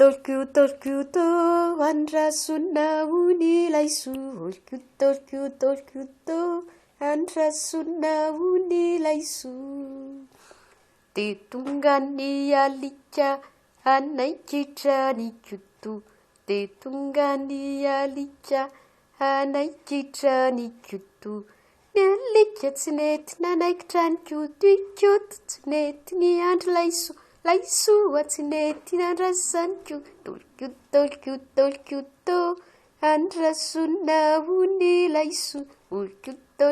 Olkiuto, andrasona ony laisoa. Olkiuto, andrasona ony laisoa. De tonga ny alika anaikitra ny koto. De tonga ny alika anaikitra ny koto. Ny alika tsy nety nanaikitra ny koto. I koto tsy nety ny andro laisoa. Laisoa tsy nety nandrasany koto. Olkiuto, andrasona ony laisoa. Olkiuto,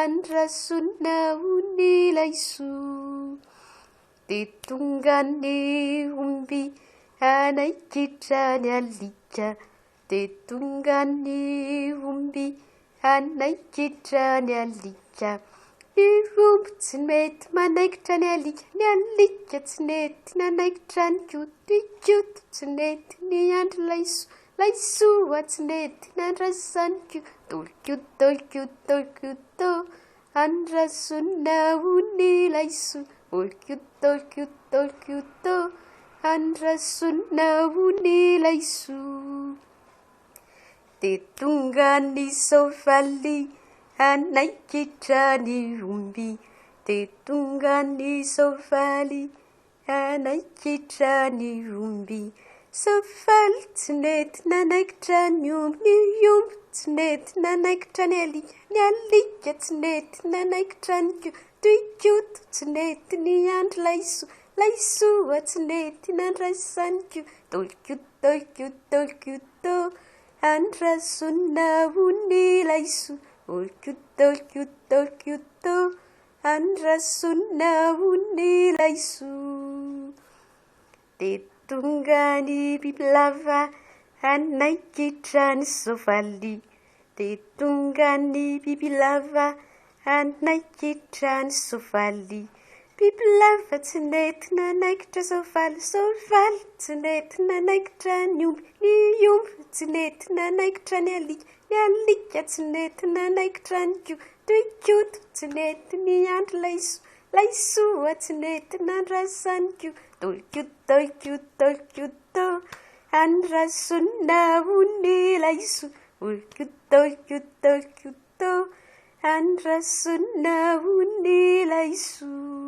andrasona ony laisoa. De tonga ny omby anaikitra ny alika. De tonga ny omby anaikitra ny alika. Ny omby tsy mety manaikitra ny alika. Ny alika tsy nety nanaikitra ny koto. I koto tsy nety ny andro laisoa. Laisoa tsy nety nandrasany koto. Olkiuto, andrasona ony laisoa. Olkiuto, andrasona ony laisoa. De tonga ny soavaly anaikitra ny omby. De tonga ny soavaly anaikitra ny omby. Soavaly tsy nety nanaikitra ny omby. Ny omby tsy nety nanaikitra ny alika. Ny alika tsy nety nanaikitra ny koto. I koto tsy nety ny andro laisoa. Laisoa tsy nety nandrasany koto. Olkiuto, andrasona ony laisoa. Olkiuto, andrasona ony laisoa. De tonga ny bibilava anaikitra ny soavaly. De tonga ny bibilava anaikitra ny soavaly. Bibilava tsy nety nanaikitra soavaly. Soavaly tsy nety nanaikitra ny omby. Ny omby tsy nety nanaikitra ny alika. Ny alika tsy nety nanaikitra ny koto. I koto tsy nety ny andro laisoa. Laisoa tsy nety nandrasany koto. Olkiuto, andrasona ony laisoa. Olkiuto, andrasona ony laisoa.